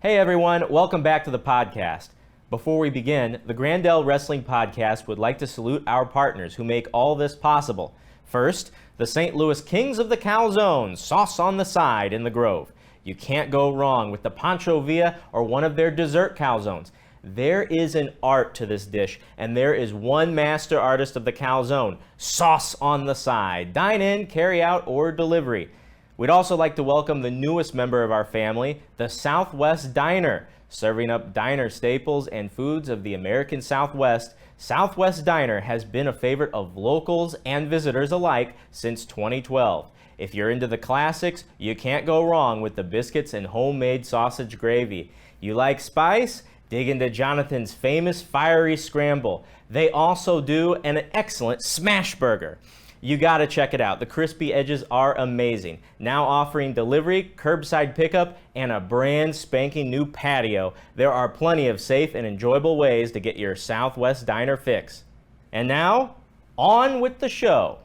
Hey everyone, welcome back to the podcast. Before we begin, the Grandel Wrestling Podcast would like to salute our partners who make all this possible. First, the St. Louis Kings of the Calzone, sauce on the side in the Grove. You can't go wrong with the Pancho Villa or one of their dessert calzones. There is an art to this dish, and there is one master artist of the calzone, sauce on the side. Dine in, carry out, or delivery. We'd also like to welcome the newest member of our family, the Southwest Diner. Serving up diner staples and foods of the American Southwest, Southwest Diner has been a favorite of locals and visitors alike since 2012. If you're into the classics, you can't go wrong with the biscuits and homemade sausage gravy. You like spice? Dig into Jonathan's famous fiery scramble. They also do an excellent smash burger. You gotta check it out. The crispy edges are amazing. Now offering delivery, curbside pickup, and a brand spanking new patio. There are plenty of safe and enjoyable ways to get your Southwest Diner fix. And now, on with the show.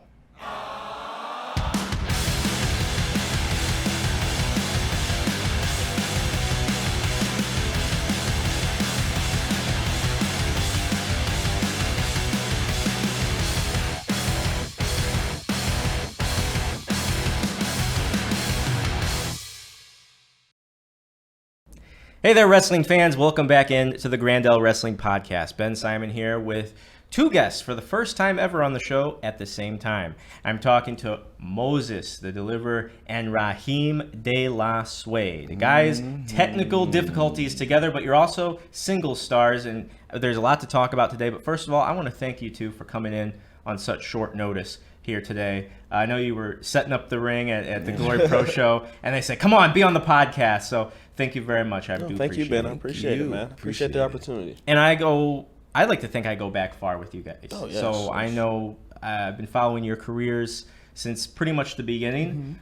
Hey there, wrestling fans. Welcome back in to the Grandel Wrestling Podcast. Ben Simon here with two guests for the first time ever on the show at the same time. I'm talking to Moses, the Deliverer, and Raheem The Suede. Guys, technical difficulties together, but you're also single stars, and there's a lot to talk about today. But first of all, I want to thank you two for coming in on such short notice here today. I know you were setting up the ring at the Glory Pro Show, and they said, come on, be on the podcast. So thank you very much. I do appreciate it. Thank you, Ben. I appreciate it, man. Appreciate the opportunity. And I like to think I go back far with you guys. Oh, yes. So I know I've been following your careers since pretty much the beginning.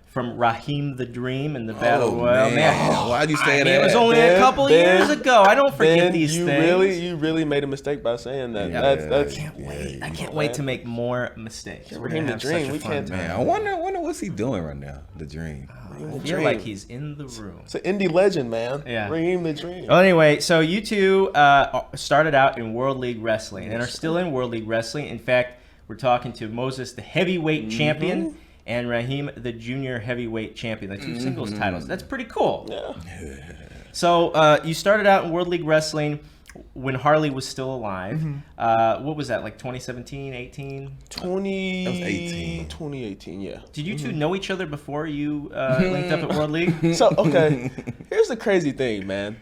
From Rahim the Dream and the Battle Royal. Man, why'd you say that? It was only a couple years ago. I don't forget these things. You really made a mistake by saying that. I can't wait to make more mistakes. Raheem the Dream. We can't. Man, I wonder what's he doing right now. The Dream. I feel like he's in the room. It's an indie legend, man. Yeah. Raheem the Dream. Well, anyway, so you two started out in World League Wrestling and are still in World League Wrestling. In fact, we're talking to Moses, the heavyweight champion, and Rahim, the junior heavyweight champion, the two singles titles. That's pretty cool. Yeah. So you started out in World League Wrestling when Harley was still alive. What was that, like 2017, 18? That was 18. 2018, yeah. Did you two know each other before you linked up at World League? So, okay, here's the crazy thing, man.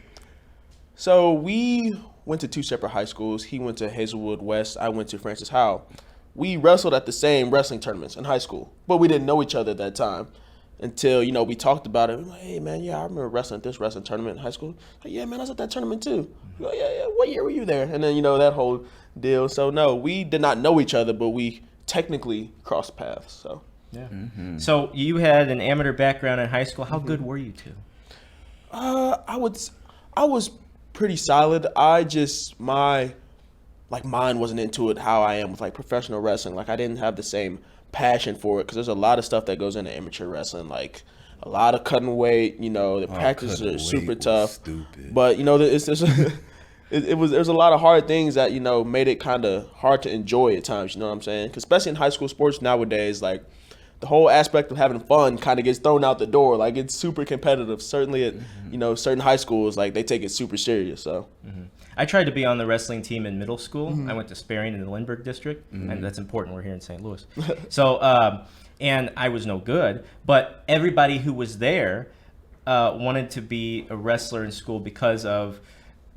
So we went to two separate high schools. He went to Hazelwood West. I went to Francis Howell. We wrestled at the same wrestling tournaments in high school, but we didn't know each other at that time until, we talked about it. We're like, hey, man, I remember wrestling at this wrestling tournament in high school. Like, yeah, man, I was at that tournament too. We go, yeah, what year were you there? And then, that whole deal. So, no, we did not know each other, but we technically crossed paths. So, yeah. So you had an amateur background in high school. How good were you two? I was pretty solid. My mind wasn't into it how I am with professional wrestling. I didn't have the same passion for it because there's a lot of stuff that goes into amateur wrestling, like a lot of cutting weight. The practices are super tough. Stupid. But there's a lot of hard things that made it kind of hard to enjoy at times. You know what I'm saying? 'Cause especially in high school sports nowadays, the whole aspect of having fun kind of gets thrown out the door. It's super competitive. Certainly at certain high schools, they take it super serious. So. I tried to be on the wrestling team in middle school. I went to Sperring in the Lindbergh district, and that's important. We're here in St. Louis. So, and I was no good, but everybody who was there wanted to be a wrestler in school because of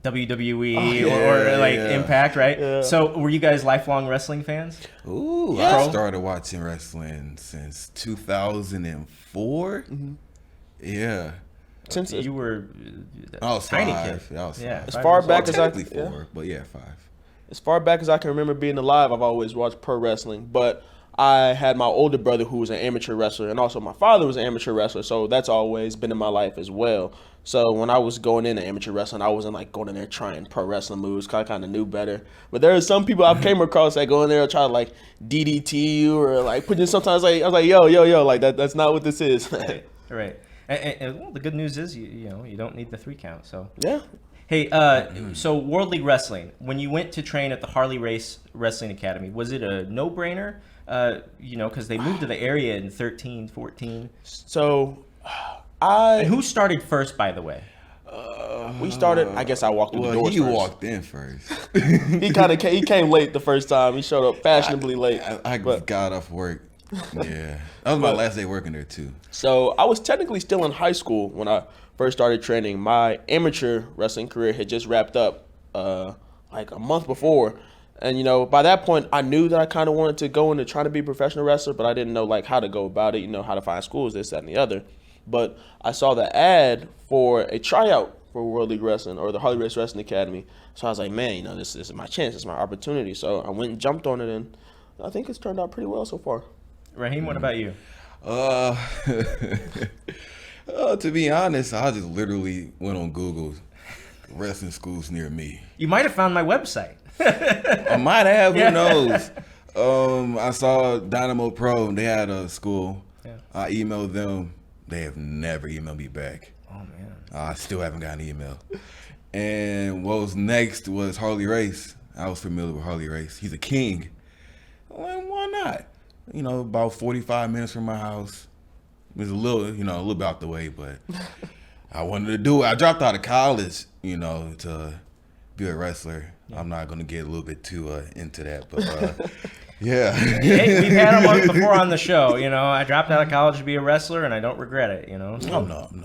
WWE or Impact, right? Yeah. So, were you guys lifelong wrestling fans? Ooh, yeah. I started watching wrestling since 2004. Yeah. Since you were I was tiny 5. kid. I was 5. As far back as I 4, but yeah, 5. As far back as I can remember being alive, I've always watched pro wrestling. But I had my older brother who was an amateur wrestler, and also my father was an amateur wrestler, so that's always been in my life as well. So when I was going into amateur wrestling, I wasn't going in there trying pro wrestling moves, because I kind of knew better. But there are some people I've came across that go in there and try to DDT you or put in sometimes I was like, yo, that's not what this is. Right. And well, the good news is you know you don't need the 3 count. So Yeah. hey, so World League Wrestling. When you went to train at the Harley Race Wrestling Academy, was it a no-brainer? You know, because they moved to the area in 13, 14. So And who started first, by the way? we started. I guess I walked through the doors he first. walked in first. He came late the first time. He showed up fashionably late. I But- got off work. Yeah, that was my last day working there too. So I was technically still in high school when I first started training. My amateur wrestling career had just wrapped up like a month before. And, you know, by that point, I knew that I kind of wanted to go into trying to be a professional wrestler, but I didn't know, like, how to go about it, you know, how to find schools, this, that, and the other. But I saw the ad for a tryout for World League Wrestling or the Harley Race Wrestling Academy. So I was like, man, you know, this is my chance. This is my opportunity. So I went and jumped on it, and I think it's turned out pretty well so far. Raheem, what about you? To be honest, I just literally went on Google, wrestling schools near me. You might have found my website. I might have, who knows? I saw Dynamo Pro, they had a school. Yeah. I emailed them. They have never emailed me back. Oh, man. I still haven't got an email. And what was next was Harley Race. I was familiar with Harley Race. He's a king. Well, why not? You know, about 45 minutes from my house. It was a little bit out the way, but I wanted to do it. I dropped out of college, you know, to be a wrestler. Yeah. I'm not going to get a little bit too into that, but yeah. Hey, we've had him on before on the show. You know, I dropped out of college to be a wrestler, and I don't regret it, you know. No.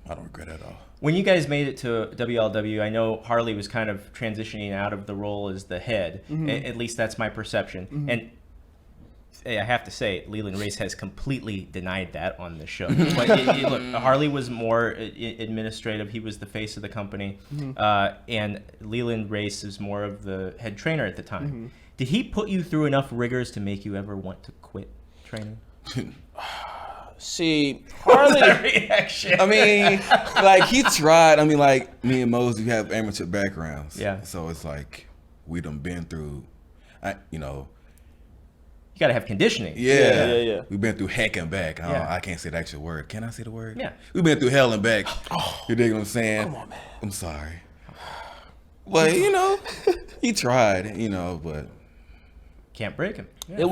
I don't regret it at all. When you guys made it to WLW, I know Harley was kind of transitioning out of the role as the head. Mm-hmm. At least that's my perception. Mm-hmm. And I have to say, Leland Race has completely denied that on the show. But look, Harley was more administrative. He was the face of the company. Mm-hmm. And Leland Race is more of the head trainer at the time. Mm-hmm. Did he put you through enough rigors to make you ever want to quit training? See, Harley. That reaction? I mean, like, he tried. I mean, like, me and Mose, we have amateur backgrounds. Yeah. So it's like, we done been through, you know. You got to have conditioning. Yeah. We've been through heck and back. Yeah. I can't say the actual word. Can I say the word? Yeah. We've been through hell and back. You dig what I'm saying? Come on, man. I'm sorry. But, you know, he tried, you know, but. Can't break him. Yeah. It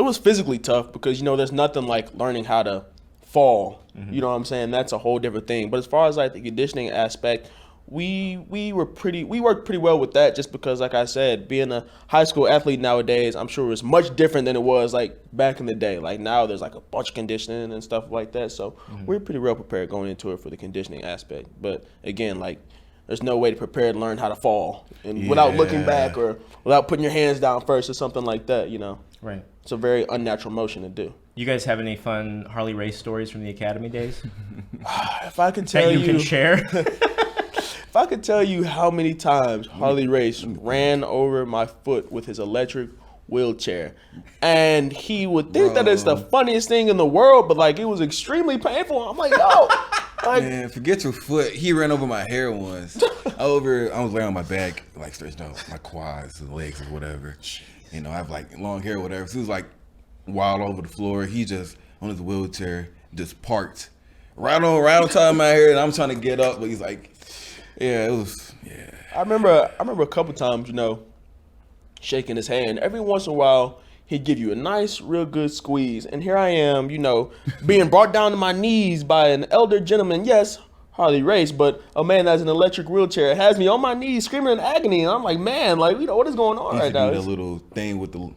was physically tough because, you know, there's nothing like learning how to fall. Mm-hmm. You know what I'm saying? That's a whole different thing. But as far as like the conditioning aspect, we worked pretty well with that just because, like I said, being a high school athlete nowadays, I'm sure it's much different than it was like back in the day. Like now there's like a bunch of conditioning and stuff like that. So we're pretty well prepared going into it for the conditioning aspect. But again, like there's no way to prepare to learn how to fall and without looking back or without putting your hands down first or something like that, you know. Right. It's a very unnatural motion to do. You guys have any fun Harley Race stories from the academy days? If I could tell that you can share. If I could tell you how many times Harley Race ran over my foot with his electric wheelchair, and he would think that it's the funniest thing in the world, but like it was extremely painful. I'm like, yo, like, man, forget your foot. He ran over my hair once. I was laying on my back, like stretched out my quads and legs or whatever. You know, I have like long hair or whatever. So he was like wild over the floor. He just on his wheelchair just parked right on top of my hair, and I'm trying to get up, but he's like, yeah, it was, yeah. I remember a couple times, you know, shaking his hand. Every once in a while, he'd give you a nice, real good squeeze. And here I am, you know, being brought down to my knees by an elder gentleman. Yes, Harley Race, but a man that's in an electric wheelchair has me on my knees screaming in agony. And I'm like, man, like, you know, what is going on right now? He the little thing with the,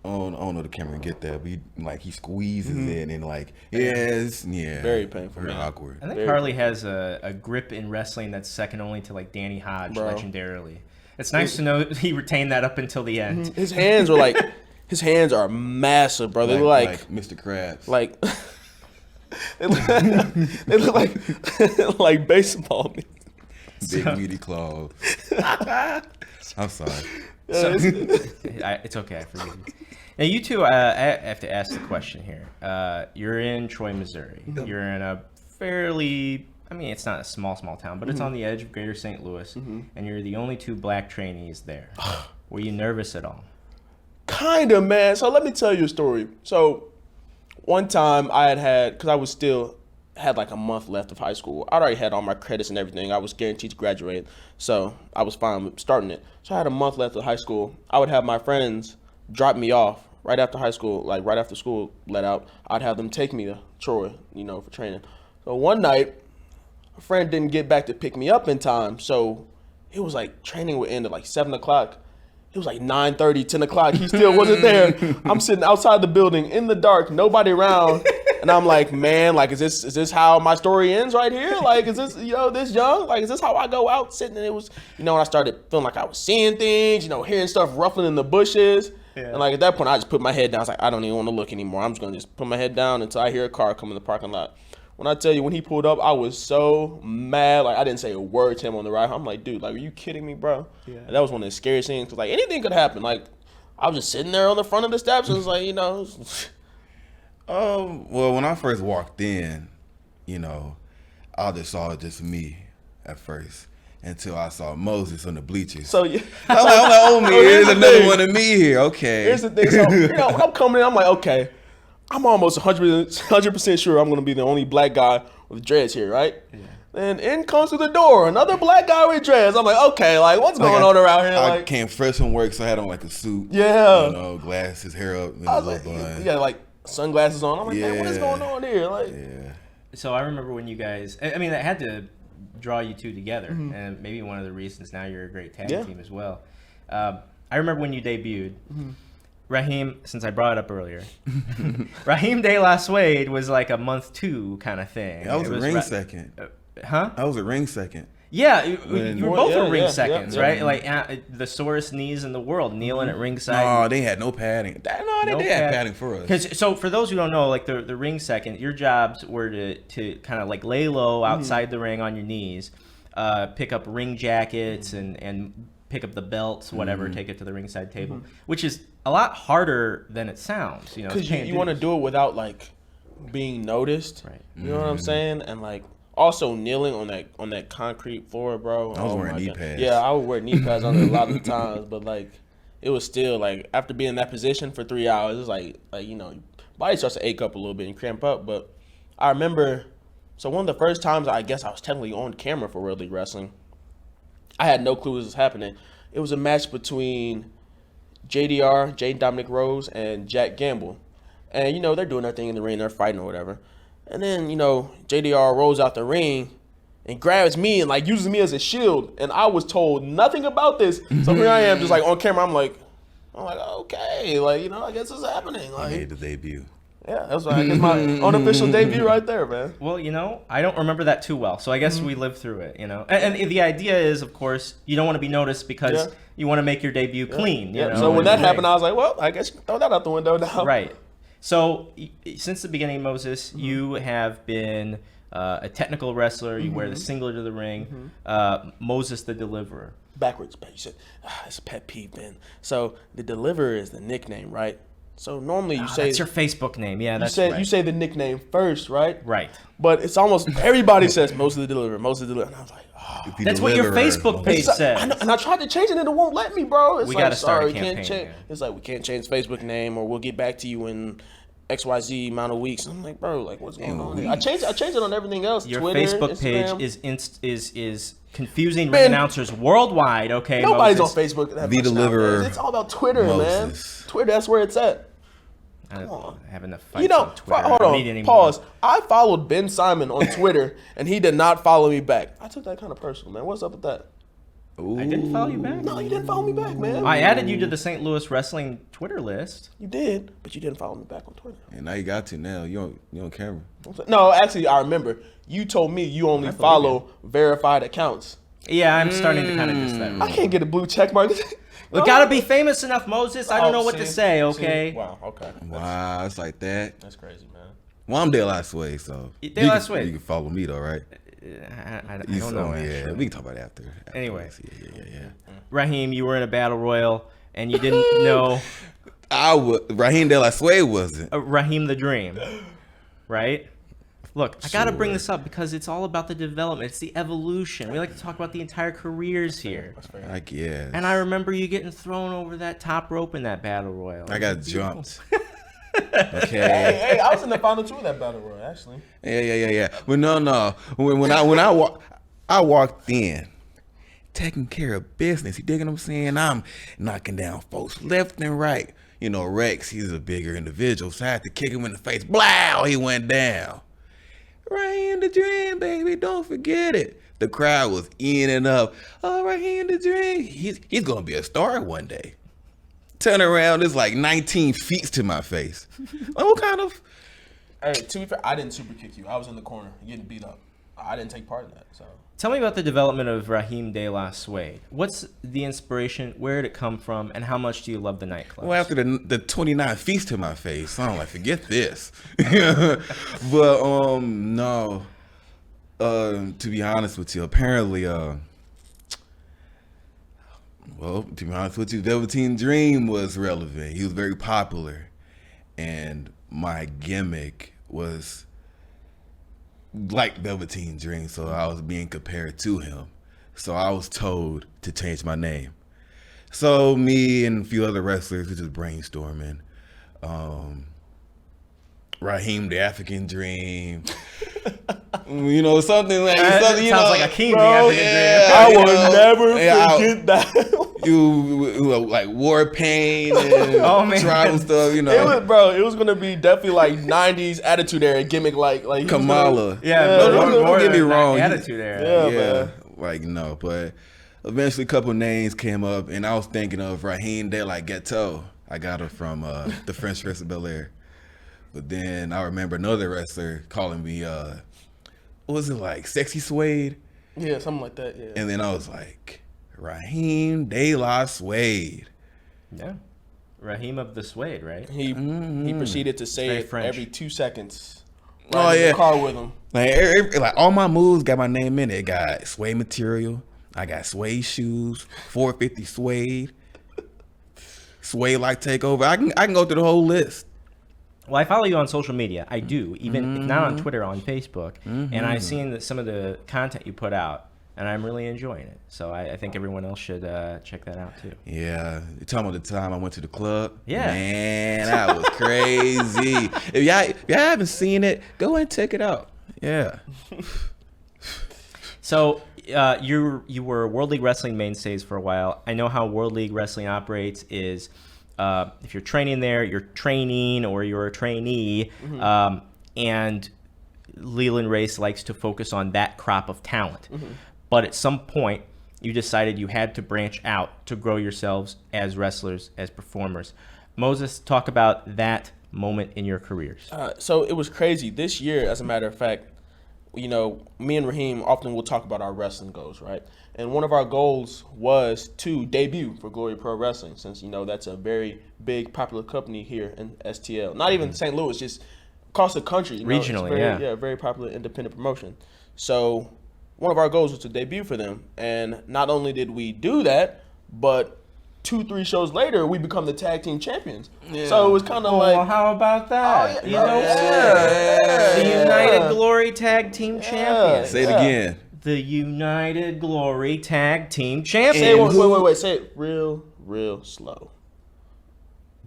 I don't know the camera can get that, but he squeezes it and like, very painful, very man. awkward. I think Harley has a grip in wrestling that's second only to like Danny Hodge, legendarily. It's nice to know he retained that up until the end. His hands are like, his hands are massive, bro. They look like Mr. Krabs. Like they look like like baseball. Big meaty claws. I'm sorry. It's okay. I forgive you. Now, you two, I have to ask the question here. You're in Troy, Missouri. You're in a fairly, I mean, it's not a small town, but it's on the edge of Greater St. Louis, and you're the only 2 black trainees there. Were you nervous at all? Kinda, man. So let me tell you a story. So one time I had, because I was still had like a month left of high school. I already had all my credits and everything. I was guaranteed to graduate, so I was fine with starting it. So I had a month left of high school. I would have my friends drop me off right after high school, like right after school let out. I'd have them take me to Troy, for training. So one night, a friend didn't get back to pick me up in time, so it was like training would end at like 7 o'clock. It was like 9:30, 10 o'clock. He still wasn't there. I'm sitting outside the building in the dark, nobody around. And I'm like, man, like, is this how my story ends right here? Like, is this, this young? Like, is this how I go out sitting? And it was, when I started feeling like I was seeing things, hearing stuff ruffling in the bushes. Yeah. And like at that point, I just put my head down. I was like, I don't even want to look anymore. I'm just going to just put my head down until I hear a car come in the parking lot. When I tell you, when he pulled up, I was so mad. Like, I didn't say a word to him on the ride. I'm like, dude, like, are you kidding me, bro? Yeah. And that was one of the scariest things. Because, like, anything could happen. Like, I was just sitting there on the front of the steps. And it was like, Well, when I first walked in, I just saw just me at first until I saw Moses on the bleachers. So yeah, I'm like, oh man, there's another one of me here. Okay. Here's the thing. So when I'm coming in, I'm like, okay, I'm almost 100% sure I'm gonna be the only black guy with dreads here, right? Yeah. Then in comes through the door another black guy with dreads. I'm like, okay, like what's going on around here? I came fresh from work, so I had on like a suit. Yeah. Glasses, hair up, you got like sunglasses on. I'm like, man, what is going on here? Like, yeah. So I remember when you guys, that had to draw you two together, and maybe one of the reasons now you're a great tag team as well. I remember when you debuted. Rahim, since I brought it up earlier, Raheem De Suede was like a month 2 kind of thing. I was a ring second. Huh? I was a ring second. Yeah, you were both ring seconds, right? Like the sorest knees in the world, kneeling at ringside. No, they had no padding. They had padding for us. So for those who don't know, like the ring second, your jobs were to kind of like lay low outside the ring on your knees, pick up ring jackets and pick up the belts, whatever, take it to the ringside table, which is a lot harder than it sounds. Because you want to do it without like being noticed. Right. You know what I'm saying? And like. Also kneeling on that concrete floor, bro. I was wearing knee pads. Yeah, I would wear knee pads on it a lot of the times, but like it was still like after being in that position for 3 hours, it's like body starts to ache up a little bit and cramp up. But I remember, so one of the first times I guess I was technically on camera for World League Wrestling, I had no clue what was happening. It was a match between JDR, Jade Dominic Rose, and Jack Gamble, and they're doing their thing in the ring, they're fighting or whatever. And then, JDR rolls out the ring and grabs me and, like, uses me as a shield. And I was told nothing about this. So here I am just, like, on camera. I'm like, okay. Like, I guess it's happening. Like, I made the debut. Yeah, that's right. I guess my unofficial debut right there, man. Well, I don't remember that too well. So I guess we lived through it, And the idea is, of course, you don't want to be noticed because you want to make your debut clean. So when that happened, I was like, well, I guess you throw that out the window now. Right. So, since the beginning, Moses, you have been a technical wrestler. You wear the singlet to the ring. Moses the Deliverer. Backwards, but you said, it's a pet peeve, man. So, the Deliverer is the nickname, right? So, normally you say... That's your Facebook name. Yeah, that's right. You say the nickname first, right? Right. But it's almost... Everybody says Moses the Deliverer, Moses the Deliverer. And I was like, that's what your Facebook page says. And I tried to change it and it won't let me, bro. It's we like, gotta start sorry, a campaign. Can't change. It's like, we can't change Facebook name or we'll get back to you in XYZ amount of weeks. I'm like, bro, like what's going on? I changed it on everything else. Your Twitter, Facebook Instagram. page is confusing ring announcers worldwide. Okay, nobody's Moses. on Facebook. The Deliverer. It's all about Twitter, Moses. man. Twitter, that's where it's at. I have enough fights on Twitter. Hold on, pause. I followed Ben Simon on Twitter, and he did not follow me back. I took that kind of personal, man. What's up with that? Ooh. I didn't follow you back. No, you didn't follow me back, man. I added you to the St. Louis Wrestling Twitter list. You did, but you didn't follow me back on Twitter. And now you got to now. You on camera. No, actually, I remember. You told me you only follow verified accounts. Yeah, I'm starting to kind of miss that. I can't get a blue check mark. We gotta be famous enough, Moses. I don't know what to say, okay? Wow, okay. Wow, it's like that. That's crazy, man. Well, I'm De Suede, so De Suede. You can follow me though, right? I don't know. Yeah, sure. we can talk about it after. Anyway, yeah. Raheem, you were in a battle royal and you didn't know. Raheem De Suede wasn't. Raheem the Dream, right? Look, I got to bring this up because it's all about the development. It's the evolution. We like to talk about the entire careers here. I guess. And I remember you getting thrown over that top rope in that battle royal. I got jumped. Okay. Hey, I was in the final two of that battle royal, actually. Yeah. But no. When I walked in, taking care of business. You dig what I'm saying? I'm knocking down folks left and right. You know, Rex, he's a bigger individual, so I had to kick him in the face. Blow! He went down. Raheem the Dream, baby, don't forget it. The crowd was in and up. Oh, Raheem the Dream, he's gonna be a star one day. Turn around, it's like 19 feet to my face. What kind of? Hey, to be fair, I didn't super kick you. I was in the corner getting beat up. I didn't take part in that. So Tell me about the development of Raheem De Suede. What's the inspiration? Where did it come from? And how much do you love the nightclub? Well, after the 29 feet to my face, I'm like, forget this. But no. To be honest with you, apparently, to be honest with you, Velveteen Dream was relevant. He was very popular, and my gimmick was like Velveteen Dream, so I was being compared to him. So I was told to change my name. So me and a few other wrestlers were just brainstorming. Raheem the African Dream. You know, something like something, you sounds know, like a king. bro, The African yeah, I you will know, never yeah, forget that. you like War Pain and Oh, man. tribal stuff, you know. It was gonna be definitely like '90s attitude era gimmick, like he was Kamala. Yeah, Yeah, don't get me wrong. Attitude era. Yeah, Yeah, man. like no, but eventually a couple names came up, and I was thinking of Raheem De Ghetto. I got her from the French Prince of Bel-Air. But then I remember another wrestler calling me, what was it, like Sexy Suede? Yeah, something like that. Yeah. And then I was like, Raheem De Suede. Yeah. Raheem of the Suede, right? He proceeded to say very it French. every 2 seconds. Oh, Riding in yeah. the car with him. Like all my moves got my name in it. It got suede material. I got suede shoes, 450 suede, suede like takeover. I can go through the whole list. Well, I follow you on social media. I do, even if not on Twitter, on Facebook. And I've seen some of the content you put out, and I'm really enjoying it. So I think everyone else should check that out too. Yeah, you talking about the time I went to the club? Yeah. Man, that was crazy. If y'all haven't seen it, go and check it out. Yeah. So you were World League Wrestling mainstays for a while. I know how World League Wrestling operates is if you're training there, you're training or you're a trainee, and Leland Race likes to focus on that crop of talent. But at some point, you decided you had to branch out to grow yourselves as wrestlers, as performers. Moses, talk about that moment in your careers. So it was crazy. This year, as a matter of fact, you know, me and Rahim often will talk about our wrestling goals, right? And one of our goals was to debut for Glory Pro Wrestling, since, you know, that's a very big, popular company here in STL. Not even St. Louis, just across the country. You know, Regionally, it's very, yeah. very popular independent promotion. So one of our goals was to debut for them. And not only did we do that, but 2-3 shows later, we become the tag team champions. Yeah. So it was kind of like, how about that? Oh, yeah. The United Glory Tag Team Champions. Say it again. The United Glory Tag Team say Champions. it, wait, say it real slow.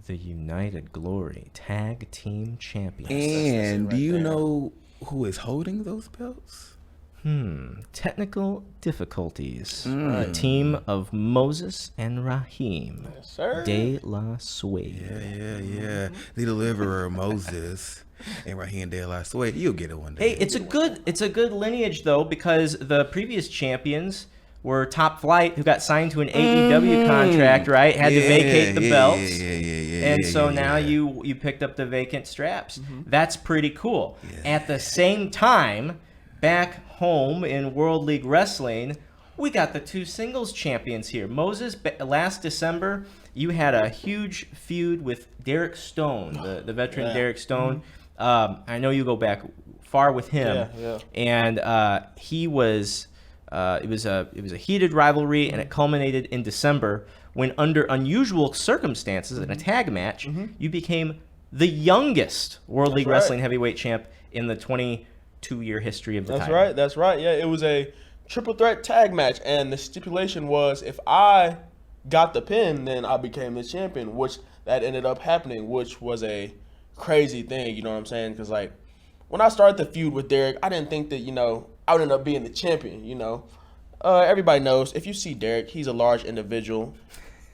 The United Glory Tag Team Champions. And do right you there. know who is holding those belts? Technical difficulties. A team of Moses and Rahim. Yes, sir. De La Suede. Yeah. The deliverer Moses and Raheem De Suede. You'll get it one day. Hey, it's a good lineage though, because the previous champions were Top Flight, who got signed to an AEW contract, right? Had to vacate the belts. Yeah. And so now you picked up the vacant straps. That's pretty cool. Yeah. At the same time, back home in World League Wrestling, we got the two singles champions here. Moses, last December, you had a huge feud with Derek Stone, the veteran Derek Stone. I know you go back far with him. Yeah. And he was it was a heated rivalry, and it culminated in December when, under unusual circumstances in a tag match, you became the youngest World League Wrestling heavyweight champ in the 22-year history of the title. That's right. Yeah, it was a triple threat tag match, and the stipulation was if I got the pin, then I became the champion, which that ended up happening, which was a crazy thing, you know what I'm saying? Because, like, when I started the feud with Derek, I didn't think that, you know, I would end up being the champion, you know? Everybody knows, if you see Derek, he's a large individual.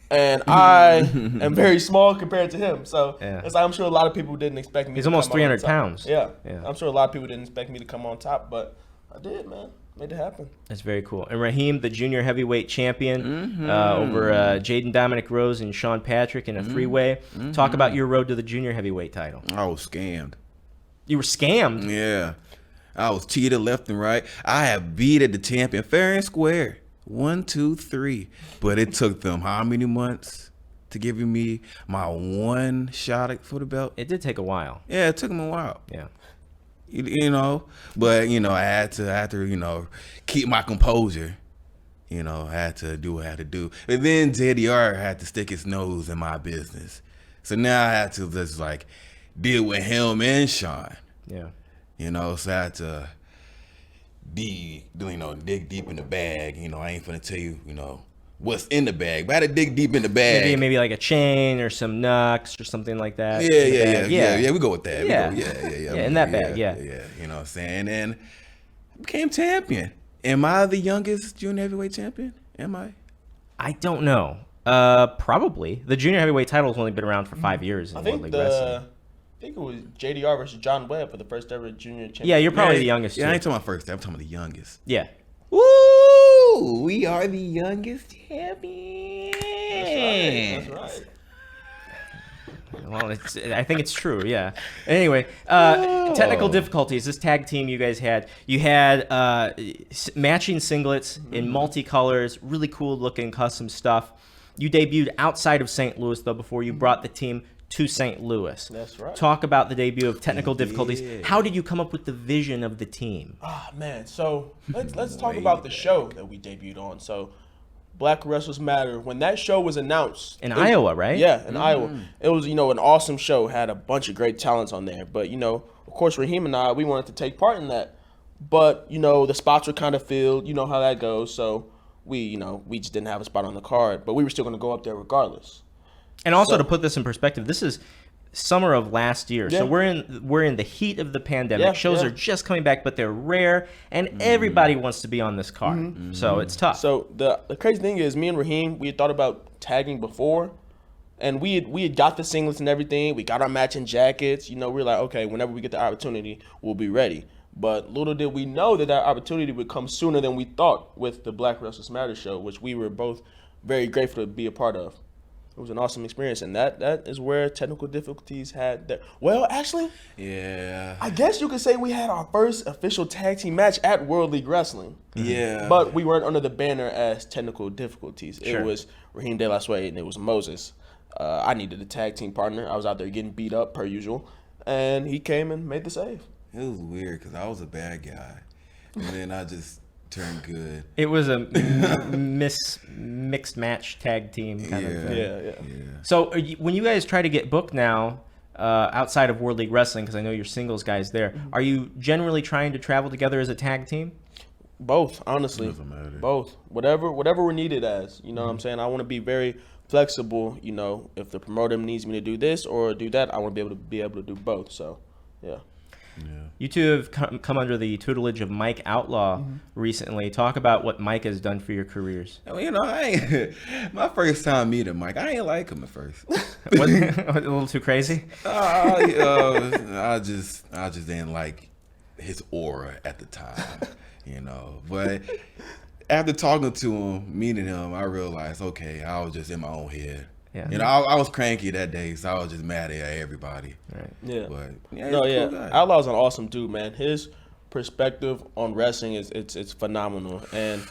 And I am very small compared to him. So it's like I'm sure a lot of people didn't expect me He's to almost come 300 on top. pounds. Yeah. Yeah. I'm sure a lot of people didn't expect me to come on top, but I did, man. Made it happen. That's very cool. And Rahim, the junior heavyweight champion, over Jaden Dominic Rose and Sean Patrick in a three-way. Talk about your road to the junior heavyweight title. I was scammed. You were scammed? Yeah. I was cheated left and right. I have beaten the champion fair and square. 1, 2, 3. But it took them how many months to give me my one shot for the belt? It did take a while. Yeah, it took them a while. Yeah. You know, but, you know, I had to, you know, keep my composure. You know, I had to do what I had to do. And then JDR had to stick his nose in my business. So now I had to just, like, deal with him and Sean. Yeah. You know, so I had to dig deep in the bag. You know, I ain't finna tell you, you know, what's in the bag, but I had to dig deep in the bag. Maybe like a chain or some nuts or something like that. Yeah. We go with that. Yeah. Yeah. In that bag. Yeah. You know what I'm saying? And I became champion. Am I the youngest junior heavyweight champion? Am I? I don't know. Probably. The junior heavyweight title has only been around for 5 years in World League Wrestling. I think it was JDR versus John Webb for the first ever junior championship. Yeah, you're probably the youngest. Yeah, I ain't talking about first. I'm talking about the youngest. Yeah. Woo! We are the youngest champions. That's right. Well, I think it's true, yeah. Anyway, technical difficulties. This tag team you guys had. You had matching singlets in multicolors, really cool looking custom stuff. You debuted outside of St. Louis, though, before you brought the team to St. Louis. That's right. Talk about the debut of technical difficulties. How did you come up with the vision of the team? Ah, man. So let's talk about the show that we debuted on. So Black Wrestlers Matter. When that show was announced in Iowa, right? Yeah, in Iowa. It was, you know, an awesome show. Had a bunch of great talents on there. But, you know, of course, Rahim and I, we wanted to take part in that. But, you know, the spots were kind of filled. You know how that goes. So we just didn't have a spot on the card. But we were still going to go up there regardless. And also, to put this in perspective, this is summer of last year, so we're in the heat of the pandemic. Shows are just coming back, but they're rare, and everybody wants to be on this card, so it's tough. So the crazy thing is, me and Rahim, we had thought about tagging before, and we had got the singlets and everything. We got our matching jackets. You know, we were like, okay, whenever we get the opportunity, we'll be ready. But little did we know that opportunity would come sooner than we thought with the Black Wrestlers Matter show, which we were both very grateful to be a part of. It was an awesome experience, and that is where technical difficulties had that. Well, actually, I guess you could say we had our first official tag team match at World League Wrestling. Yeah. But we weren't under the banner as technical difficulties. Sure. It was Raheem The Suede and it was Moses. I needed a tag team partner. I was out there getting beat up per usual, and he came and made the save. It was weird because I was a bad guy, and then I just turned good. It was a mixed match tag team kind of thing. Yeah. So when you guys try to get booked now, outside of World League Wrestling, because I know you're singles guys there, are you generally trying to travel together as a tag team? Both, honestly. Doesn't matter. Both. Whatever we're needed as. You know what I'm saying? I want to be very flexible. You know, if the promoter needs me to do this or do that, I want to be able to do both. So, yeah. You two have come under the tutelage of Mike Outlaw recently. Talk about what Mike has done for your careers. Well, you know, my first time meeting Mike, I ain't like him at first. What, a little too crazy? I just didn't like his aura at the time, you know. But after talking to him, meeting him, I realized, okay, I was just in my own head. Yeah. You know, I was cranky that day, so I was just mad at everybody. Right. Yeah. But Yeah. Outlaw's an awesome dude, man. His perspective on wrestling is phenomenal, and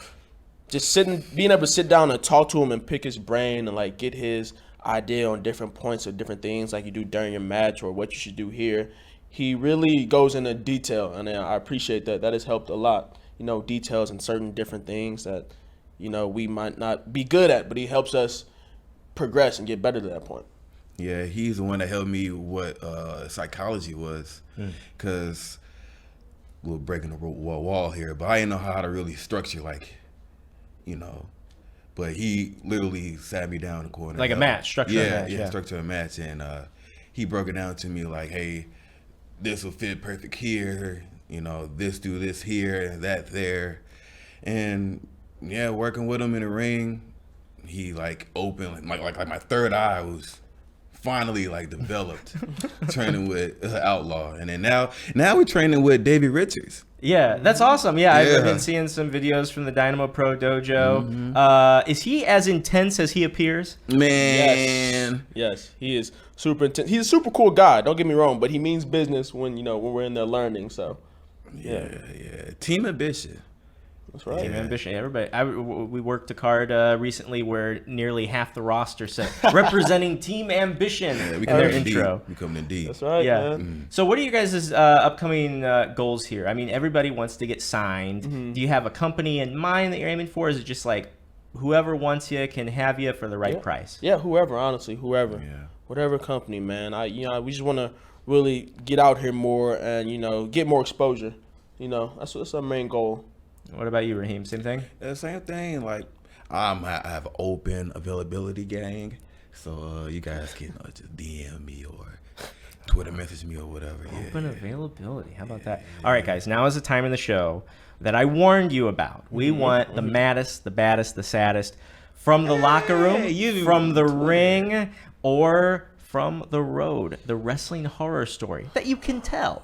just being able to sit down and talk to him and pick his brain and like get his idea on different points of different things, like you do during your match or what you should do here. He really goes into detail, and I appreciate that. That has helped a lot. You know, details and certain different things that, you know, we might not be good at, but he helps us progress and get better to that point. Yeah, he's the one that helped me what psychology was, because we're breaking the wall here, but I didn't know how to really structure, like, you know. But he literally sat me down in the corner. Like a match, structure a match. Structure a match, and he broke it down to me like, hey, this will fit perfect here. You know, this do this here, that there. And yeah, working with him in the ring, he like opened, like my third eye was finally like developed training with Outlaw. And then now we're training with Davey Richards. Yeah, that's awesome. Yeah, I've Yeah. been seeing some videos from the Dynamo Pro Dojo. Is he as intense as he appears? Man. Yes, he is super intense. He's a super cool guy. Don't get me wrong, but he means business when we're in there learning. So Yeah. Team ambition. that's right. Team ambition. Everybody. We worked a card recently where nearly half the roster said representing Team Ambition Yeah, in we their coming intro. We coming in deep. That's right. Yeah. Man. So what are you guys' upcoming goals here? I mean, everybody wants to get signed. Do you have a company in mind that you're aiming for? Is it just like whoever wants you can have you for the right price? Yeah, whoever. Honestly, whoever. Yeah. Whatever company, man. We just want to really get out here more and get more exposure. That's our main goal. What about you, Raheem? Same thing? Yeah, same thing. Like, I have open availability gang, so you guys can just DM me or Twitter message me or whatever. Open availability. How about that? All right, guys. Now is the time in the show that I warned you about. We want the maddest, the baddest, the saddest from the locker room, from the ring, or from the road. The wrestling horror story that you can tell.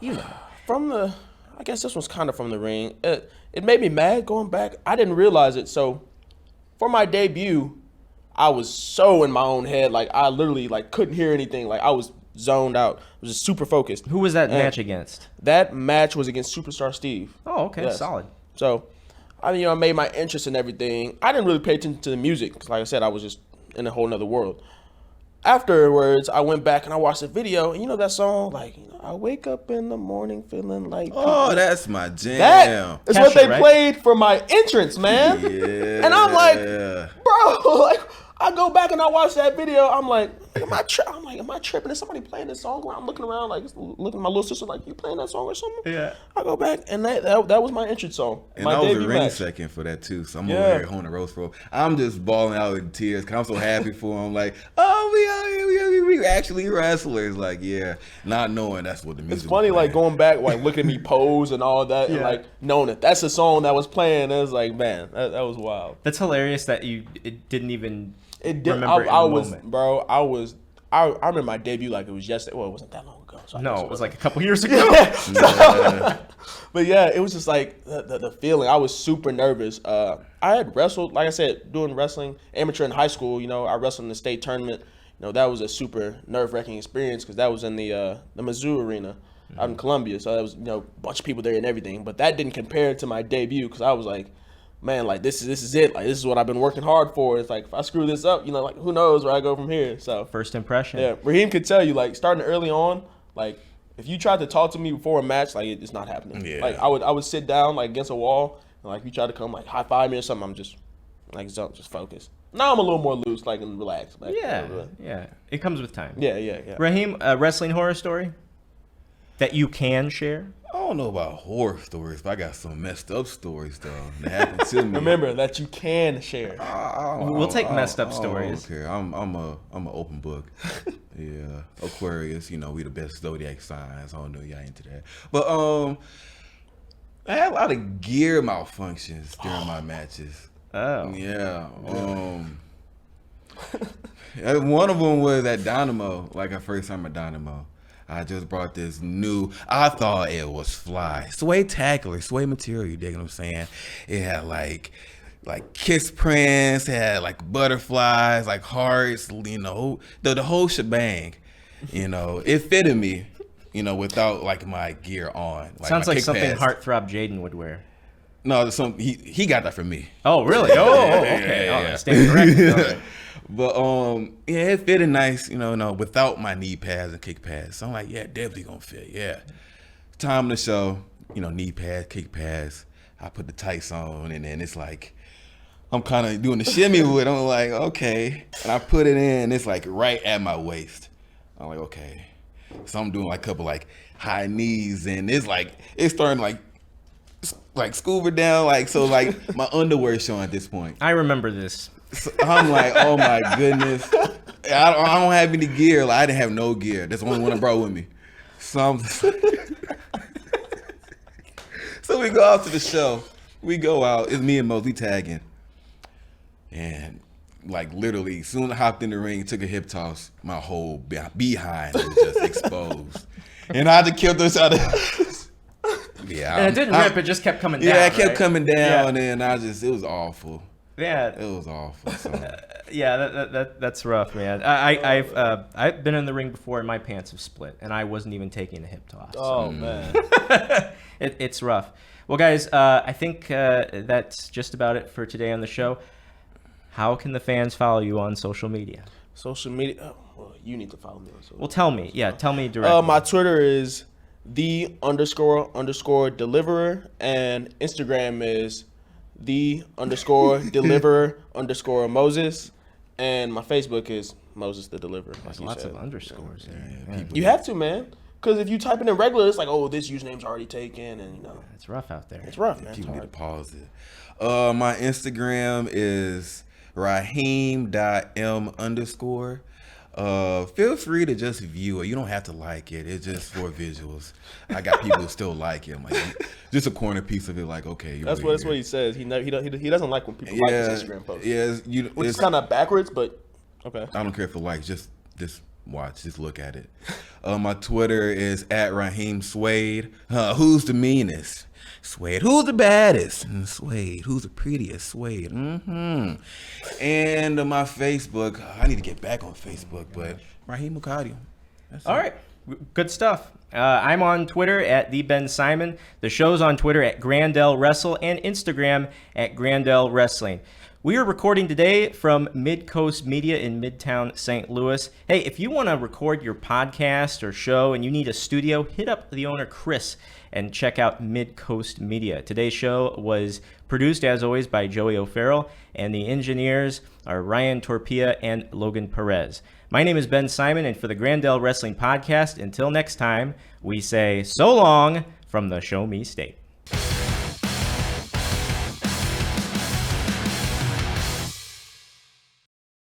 I guess this one's kind of from the ring. It made me mad going back. I didn't realize it. So for my debut, I was so in my own head. Like I literally couldn't hear anything. Like I was zoned out. I was just super focused. Who was that match against? That match was against Superstar Steve. Oh, okay. Yes. Solid. So I made my interest in everything. I didn't really pay attention to the music because, like I said, I was just in a whole nother world. Afterwards, I went back and I watched the video, and that song, I wake up in the morning feeling like. Oh, that's my jam. That is what they played for my entrance, man. Yeah. And I'm like, bro, I go back and I watch that video. I'm like, am I tripping? Is somebody playing this song? I'm looking around, looking at my little sister, like, you playing that song or something? Yeah. I go back and that was my entrance song. And my I was a debut ring match. second for that too. So I'm over here holding the ropes for. I'm just bawling out in tears because I'm so happy for him. Like, oh, we out here, we actually wrestlers. Like, yeah, not knowing that's what the music. It's funny, was playing. going back, looking at me pose and all that, and knowing that that's the song that was playing. It was like, man, that was wild. That's hilarious that it didn't even. It did. Remember I in the was, moment. bro. I remember my debut like it was yesterday. Well, it wasn't that long ago. So No, it was like a couple years ago. But yeah, it was just like the feeling. I was super nervous. I had wrestled, like I said, doing wrestling amateur in high school. I wrestled in the state tournament. That was a super nerve-wracking experience because that was in the Mizzou Arena out in Columbia. So that was a bunch of people there and everything. But that didn't compare to my debut because I was like, man, this is it. This is what I've been working hard for. It's like if I screw this up, who knows where I go from here. So First impression. yeah, Rahim could tell you starting early on, if you tried to talk to me before a match, it's not happening. Yeah. I would sit down against a wall, and if you try to come high five me or something, I'm just just focused. Now I'm a little more loose, and relaxed. Yeah. It comes with time. Yeah. Raheem, a wrestling horror story that you can share? I don't know about horror stories, but I got some messed up stories though that happened to me. Remember that you can share. We'll take messed up stories. Okay, I'm a open book. Yeah, Aquarius. We the best zodiac signs. I don't know y'all into that, but I had a lot of gear malfunctions during my matches. Oh. Yeah. One of them was at Dynamo, our first time at Dynamo. I just brought this new, I thought it was fly. Suede tackler, suede material, you dig what I'm saying? It had like kiss prints, it had butterflies, hearts, the whole shebang. It fitted me, without my gear on. Sounds my like kick something pads. Heartthrob Jaden would wear. No, he got that from me. Oh, really? Oh, okay. Yeah. I stand corrected. All right. But yeah, it fitted nice, without my knee pads and kick pads. So I'm like, yeah, definitely gonna fit. Yeah. Time of the show, knee pads, kick pads. I put the tights on, and then it's I'm kind of doing the shimmy with it. I'm like, okay, and I put it in. It's right at my waist. I'm like, okay. So I'm doing a couple high knees, and it's starting scuba down, so my underwear showing at this point. I remember this. So I'm like, oh my goodness. I don't have any gear. Like, I didn't have no gear. That's the only one I brought with me. So we go out to the show. We go out. It's me and Mose. We tagging. And like literally, soon as I hopped in the ring, took a hip toss, my whole behind was just exposed. And I had to kill this out of. Yeah, and it didn't rip; it just kept coming down. Yeah, it kept right? coming down, and it was awful. Yeah, it was awful. So. Yeah, that's rough, man. I've been in the ring before, and my pants have split, and I wasn't even taking a hip toss. Oh man, it's rough. Well, guys, I think that's just about it for today on the show. How can the fans follow you on social media? Social media. Oh, well, you need to follow me on social. Well, tell me. Yeah, tell me directly. My Twitter is __deliverer, and Instagram is _deliverer_Moses, and my Facebook is Moses the Deliverer. There's lots of underscores there. Yeah. You have to, man, because if you type it in regular, it's like, oh, this username's already taken, and It's rough out there. it's rough, man. People need to pause it. My Instagram is Rahim.m_. Feel free to just view it. You don't have to like it. It's just for visuals. I got people who still like it. I'm like, just a corner piece of it. Like, okay, That's what he says. He doesn't like when people like his Instagram posts. Yeah, which is kind of backwards, but okay. I don't care for likes. Just watch. Just look at it. My Twitter is @Raheem Suede. Who's the meanest? Suede. Who's the baddest? Suede. Who's the prettiest? Suede. And my Facebook, I need to get back on Facebook, but Rahim Mukadio. All right. Good stuff. I'm on Twitter @TheBenSimon. The show's on Twitter @Grandel Wrestle and Instagram @Grandel Wrestling. We are recording today from Mid-Coast Media in Midtown St. Louis. Hey, if you want to record your podcast or show and you need a studio, hit up the owner, Chris, and check out Mid-Coast Media. Today's show was produced, as always, by Joey O'Farrell, and the engineers are Ryan Torpilla and Logan Perez. My name is Ben Simon, and for the Grandel Wrestling Podcast, until next time, we say so long from the Show Me State.